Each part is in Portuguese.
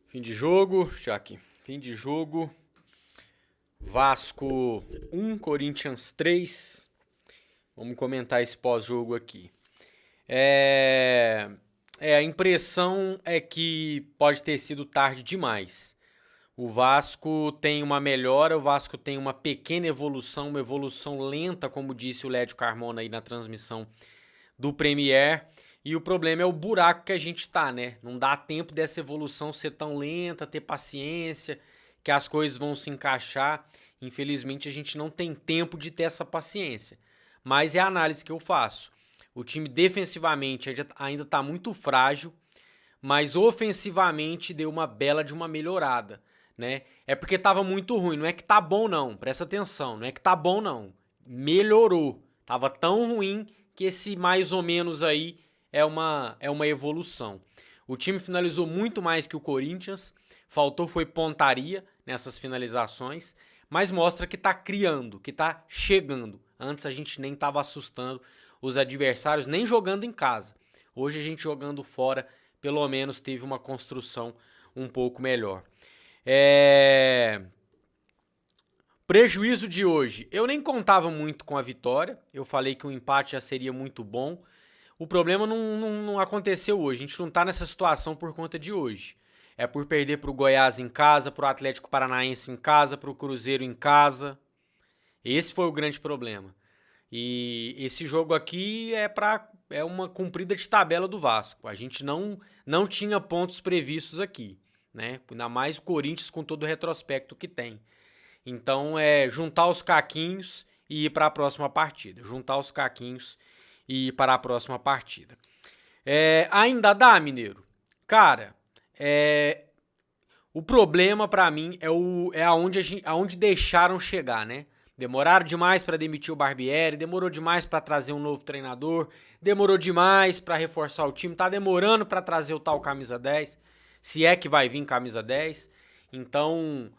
Fim de jogo, deixa aqui. Fim de jogo. Vasco 1, Corinthians 3. Vamos comentar esse pós-jogo aqui. A impressão é que pode ter sido tarde demais. O Vasco tem uma melhora, o Vasco tem uma pequena evolução, uma evolução lenta, como disse o Lédio Carmona aí na transmissão do Premier. E o problema é o buraco que a gente tá, né? Não dá tempo dessa evolução ser tão lenta, ter paciência, que as coisas vão se encaixar. Infelizmente a gente não tem tempo de ter essa paciência. Mas é a análise que eu faço. O time defensivamente ainda tá muito frágil, mas ofensivamente deu uma bela de uma melhorada, né? É porque tava muito ruim, não é que tá bom não, presta atenção, não é que tá bom não. Melhorou. Tava tão ruim que esse mais ou menos aí é uma evolução. O time finalizou muito mais que o Corinthians, faltou foi pontaria nessas finalizações, mas mostra que tá criando, que tá chegando. Antes a gente nem tava assustando os adversários, nem jogando em casa. Hoje a gente jogando fora, pelo menos teve uma construção um pouco melhor. Prejuízo de hoje. Eu nem contava muito com a vitória. Eu falei que o empate já seria muito bom. O problema não aconteceu hoje. A gente não tá nessa situação por conta de hoje. É por perder pro Goiás em casa, pro Atlético Paranaense em casa, pro Cruzeiro em casa. Esse foi o grande problema. E esse jogo aqui é uma cumprida de tabela do Vasco. A gente não tinha pontos previstos aqui, né? Ainda mais o Corinthians com todo o retrospecto que tem. Então é juntar os caquinhos e ir para a próxima partida. Juntar os caquinhos e ir para a próxima partida. Ainda dá, Mineiro? Cara, o problema para mim é aonde deixaram chegar, né? Demoraram demais para demitir o Barbieri, demorou demais para trazer um novo treinador, demorou demais para reforçar o time, tá demorando para trazer o tal camisa 10, se é que vai vir camisa 10. Então,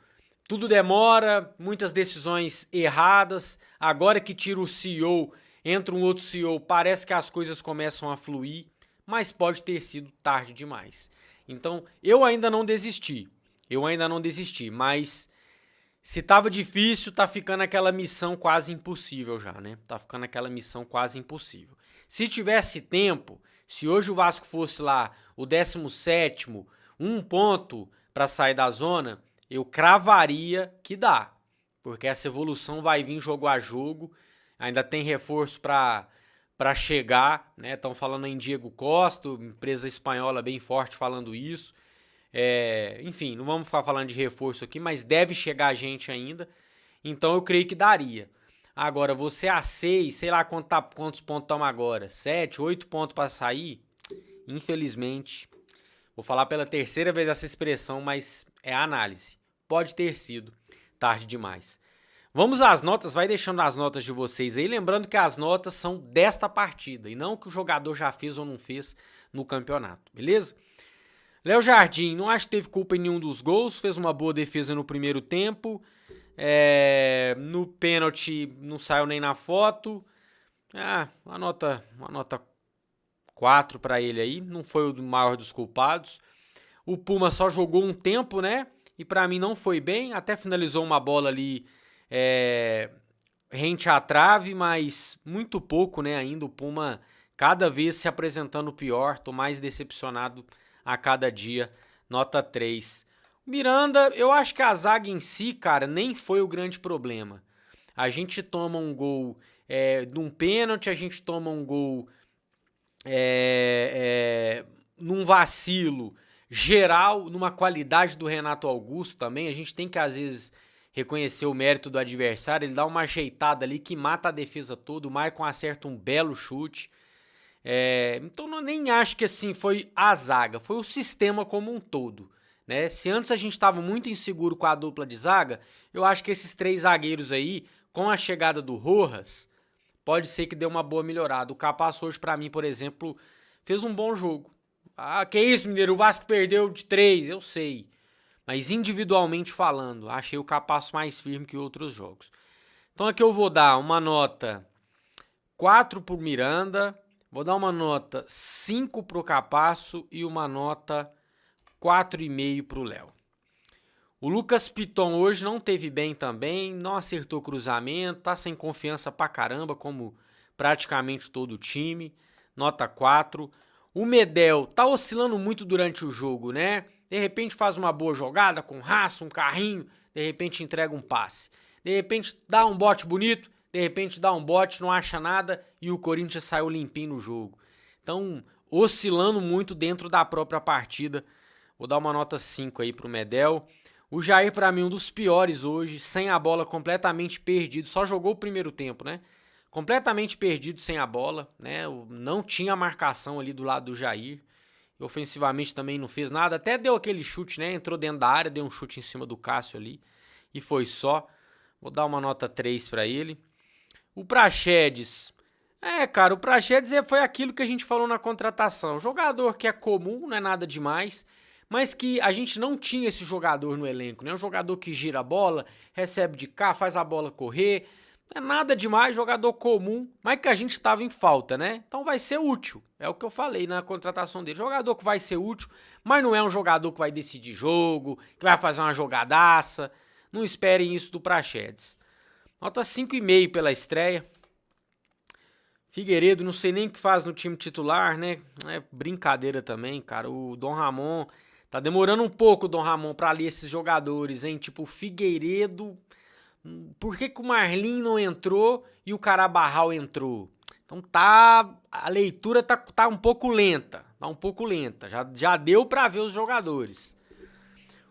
tudo demora, muitas decisões erradas. Agora que tira o CEO, entra um outro CEO, parece que as coisas começam a fluir, mas pode ter sido tarde demais. Então, eu ainda não desisti, mas se tava difícil, tá ficando aquela missão quase impossível já, né? Tá ficando aquela missão quase impossível. Se tivesse tempo, se hoje o Vasco fosse lá o 17º, 1 ponto para sair da zona, eu cravaria que dá. Porque essa evolução vai vir jogo a jogo, ainda tem reforço para chegar, né? Estão falando em Diego Costa, empresa espanhola bem forte falando isso. Enfim, não vamos ficar falando de reforço aqui, mas deve chegar gente ainda. Então eu creio que daria. Agora, você a 6, sei lá quantos pontos estamos agora, 7, 8 pontos para sair, infelizmente, vou falar pela terceira vez essa expressão, mas é análise. Pode ter sido tarde demais. Vamos às notas, vai deixando as notas de vocês aí, lembrando que as notas são desta partida, e não que o jogador já fez ou não fez no campeonato, beleza? Léo Jardim, não acho que teve culpa em nenhum dos gols, fez uma boa defesa no primeiro tempo. No pênalti não saiu nem na foto. Uma nota 4 para ele aí, não foi o maior dos culpados. O Puma só jogou um tempo, né? E para mim não foi bem, até finalizou uma bola ali rente à trave, mas muito pouco, né? Ainda o Puma cada vez se apresentando pior, tô mais decepcionado a cada dia, nota 3. Miranda, eu acho que a zaga em si, cara, nem foi o grande problema. A gente toma um gol num pênalti, a gente toma um gol num vacilo geral, numa qualidade do Renato Augusto também. A gente tem que, às vezes, reconhecer o mérito do adversário. Ele dá uma ajeitada ali que mata a defesa toda. O Maicon acerta um belo chute. Então eu nem acho que assim foi a zaga, foi o sistema como um todo, né? Se antes a gente estava muito inseguro com a dupla de zaga, eu acho que esses 3 zagueiros aí, com a chegada do Rojas, pode ser que dê uma boa melhorada. O Capasso hoje pra mim, por exemplo, fez um bom jogo. Que isso, Mineiro, o Vasco perdeu de 3, eu sei, mas individualmente falando, achei o Capasso mais firme que outros jogos. Então aqui eu vou dar uma nota 4 pro Miranda, Vou dar uma nota 5 pro Capasso e uma nota 4,5 pro Léo. O Lucas Piton hoje não teve bem também, não acertou cruzamento, tá sem confiança pra caramba, como praticamente todo o time. Nota 4. O Medel tá oscilando muito durante o jogo, né? De repente faz uma boa jogada com raça, um carrinho, de repente entrega um passe. De repente dá um bote bonito, de repente dá um bote, não acha nada e o Corinthians saiu limpinho no jogo. Então, oscilando muito dentro da própria partida. Vou dar uma nota 5 aí pro Medel. O Jair, pra mim, um dos piores hoje, sem a bola, completamente perdido. Só jogou o primeiro tempo, né? Completamente perdido sem a bola, né? Não tinha marcação ali do lado do Jair. Ofensivamente também não fez nada. Até deu aquele chute, né? Entrou dentro da área, deu um chute em cima do Cássio ali. E foi só. Vou dar uma nota 3 pra ele. O Praxedes. Cara, o Praxedes foi aquilo que a gente falou na contratação. Jogador que é comum, não é nada demais. Mas que a gente não tinha esse jogador no elenco, né? Um jogador que gira a bola, recebe de cá, faz a bola correr. Não é nada demais, jogador comum, mas que a gente estava em falta, né? Então vai ser útil. É o que eu falei na contratação dele. Jogador que vai ser útil, mas não é um jogador que vai decidir jogo, que vai fazer uma jogadaça. Não esperem isso do Praxedes. Nota 5,5 pela estreia. Figueiredo, não sei nem o que faz no time titular, né? É brincadeira também, cara. O Dom Ramon... Tá demorando um pouco, Dom Ramon, pra ler esses jogadores, hein? Tipo, o Figueiredo. Por que o Marlin não entrou e o Carabarral entrou? Então a leitura tá um pouco lenta. Tá um pouco lenta. Já deu pra ver os jogadores.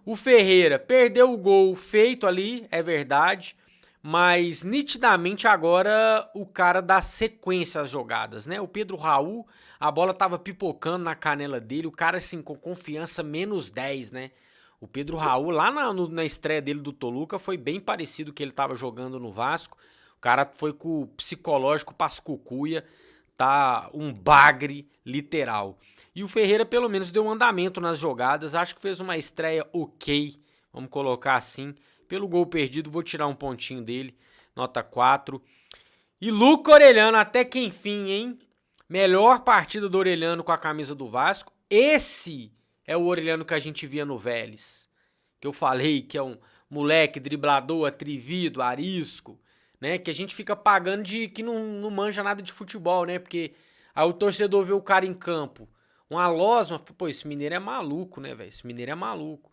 O Ferreira perdeu o gol feito ali, é verdade. Mas nitidamente agora o cara dá sequência às jogadas, né? O Pedro Raul, a bola tava pipocando na canela dele, o cara assim com confiança -10, né? O Pedro Raul lá na estreia dele do Toluca foi bem parecido com o que ele tava jogando no Vasco. O cara foi com o psicológico pascucuia, tá um bagre literal. E o Ferreira pelo menos deu um andamento nas jogadas, acho que fez uma estreia ok, vamos colocar assim. Pelo gol perdido, vou tirar um pontinho dele. Nota 4. E Luca Orellano, até que enfim, hein? Melhor partida do Orellano com a camisa do Vasco. Esse é o Orellano que a gente via no Vélez. Que eu falei que é um moleque driblador, atrevido, arisco, né? Que a gente fica pagando de que não manja nada de futebol, né? Porque aí o torcedor vê o cara em campo. Uma losma, pô, esse mineiro é maluco, né, velho? Esse mineiro é maluco.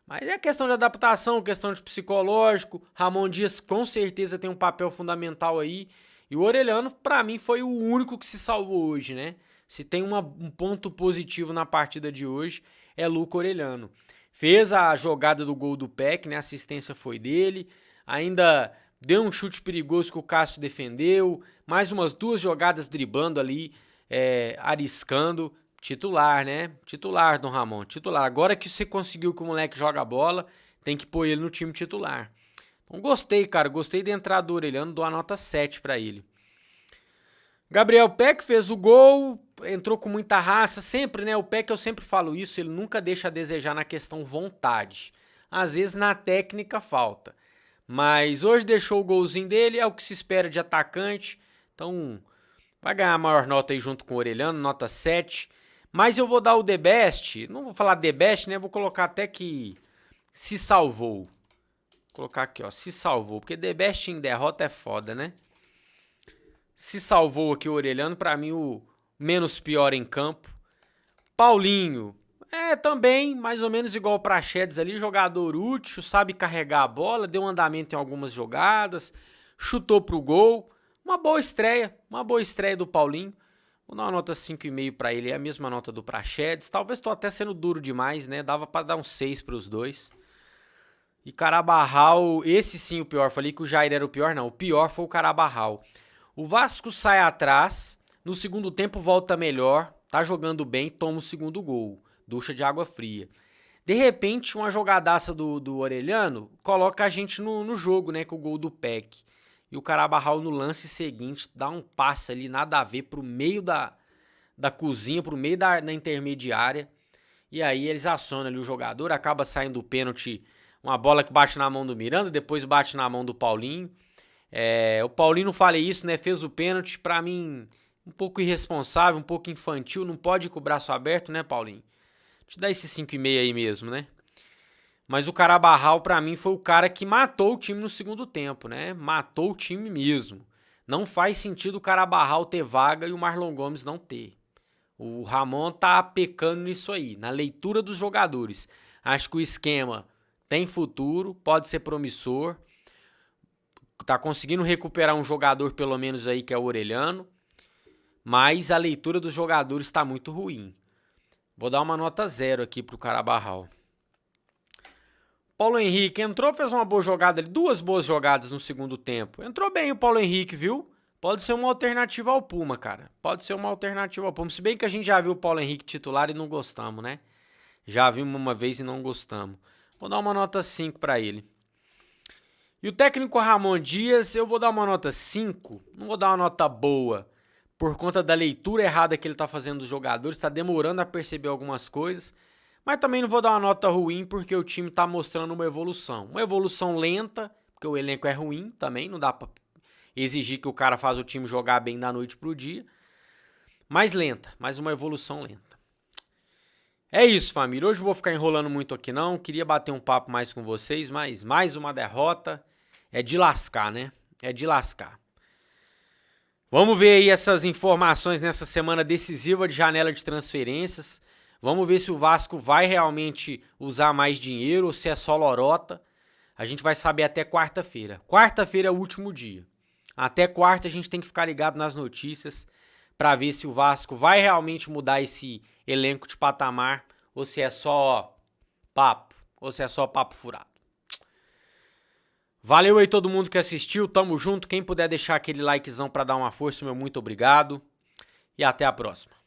Mas é questão de adaptação, questão de psicológico. Ramon Dias com certeza tem um papel fundamental aí. E o Orellano, pra mim, foi o único que se salvou hoje, né? Se tem um ponto positivo na partida de hoje, é Luca Orellano. Fez a jogada do gol do Peck, né? A assistência foi dele. Ainda deu um chute perigoso que o Cássio defendeu. Mais umas 2 jogadas driblando ali, arriscando. Titular, né? Titular, Dom Ramon, titular. Agora que você conseguiu que o moleque joga bola, tem que pôr ele no time titular. Então gostei, cara. Gostei da entrada do Orellano, dou a nota 7 pra ele. Gabriel Peck fez o gol, entrou com muita raça. Sempre, né? O Peck, eu sempre falo isso, ele nunca deixa a desejar na questão vontade. Às vezes na técnica falta. Mas hoje deixou o golzinho dele, é o que se espera de atacante. Então vai ganhar a maior nota aí junto com o Orellano, nota 7. Mas eu vou dar o The Best, não vou falar The Best, né? Vou colocar até que se salvou. Vou colocar aqui, ó, se salvou. Porque The Best em derrota é foda, né? Se salvou aqui o Orellano, pra mim o menos pior em campo. Paulinho, também mais ou menos igual o Praxedes ali, jogador útil, sabe carregar a bola, deu um andamento em algumas jogadas, chutou pro gol. Uma boa estreia do Paulinho. Vou dar uma nota 5,5 pra ele, é a mesma nota do Praxedes. Talvez tô até sendo duro demais, né? Dava pra dar um 6 pros dois. E Carabarral, esse sim o pior. Falei que o Jair era o pior, não. O pior foi o Carabarral. O Vasco sai atrás, no segundo tempo volta melhor, tá jogando bem, toma o segundo gol. Ducha de água fria. De repente, uma jogadaça do Orellano coloca a gente no jogo, né? Com o gol do Peck. E o Carabarral no lance seguinte dá um passe ali, nada a ver, pro meio da cozinha, pro meio da intermediária. E aí eles acionam ali o jogador, acaba saindo o pênalti, uma bola que bate na mão do Miranda, depois bate na mão do Paulinho. O Paulinho, não falei isso, né? Fez o pênalti, pra mim, um pouco irresponsável, um pouco infantil, não pode ir com o braço aberto, né, Paulinho? Te dá esse 5,5 aí mesmo, né? Mas o Carabarral, pra mim, foi o cara que matou o time no segundo tempo, né? Matou o time mesmo. Não faz sentido o Carabarral ter vaga e o Marlon Gomes não ter. O Ramon tá pecando nisso aí, na leitura dos jogadores. Acho que o esquema tem futuro, pode ser promissor. Tá conseguindo recuperar um jogador, pelo menos aí, que é o Orelhano. Mas a leitura dos jogadores tá muito ruim. Vou dar uma nota 0 aqui pro Carabarral. Paulo Henrique entrou, fez uma boa jogada ali, 2 boas jogadas no segundo tempo. Entrou bem o Paulo Henrique, viu? Pode ser uma alternativa ao Puma, cara. Pode ser uma alternativa ao Puma. Se bem que a gente já viu o Paulo Henrique titular e não gostamos, né? Já vimos uma vez e não gostamos. Vou dar uma nota 5 pra ele. E o técnico Ramon Dias, eu vou dar uma nota 5. Não vou dar uma nota boa, por conta da leitura errada que ele tá fazendo dos jogadores. Tá demorando a perceber algumas coisas. Mas também não vou dar uma nota ruim, porque o time tá mostrando uma evolução. Uma evolução lenta, porque o elenco é ruim também. Não dá pra exigir que o cara faça o time jogar bem da noite pro dia. Mais lenta, mas uma evolução lenta. É isso, família. Hoje eu vou ficar enrolando muito aqui não. Queria bater um papo mais com vocês, mas mais uma derrota. É de lascar, né? É de lascar. Vamos ver aí essas informações nessa semana decisiva de janela de transferências. Vamos ver se o Vasco vai realmente usar mais dinheiro ou se é só lorota. A gente vai saber até quarta-feira. Quarta-feira é o último dia. Até quarta a gente tem que ficar ligado nas notícias para ver se o Vasco vai realmente mudar esse elenco de patamar ou se é só papo, ou se é só papo furado. Valeu aí todo mundo que assistiu, tamo junto. Quem puder deixar aquele likezão para dar uma força, meu muito obrigado. E até a próxima.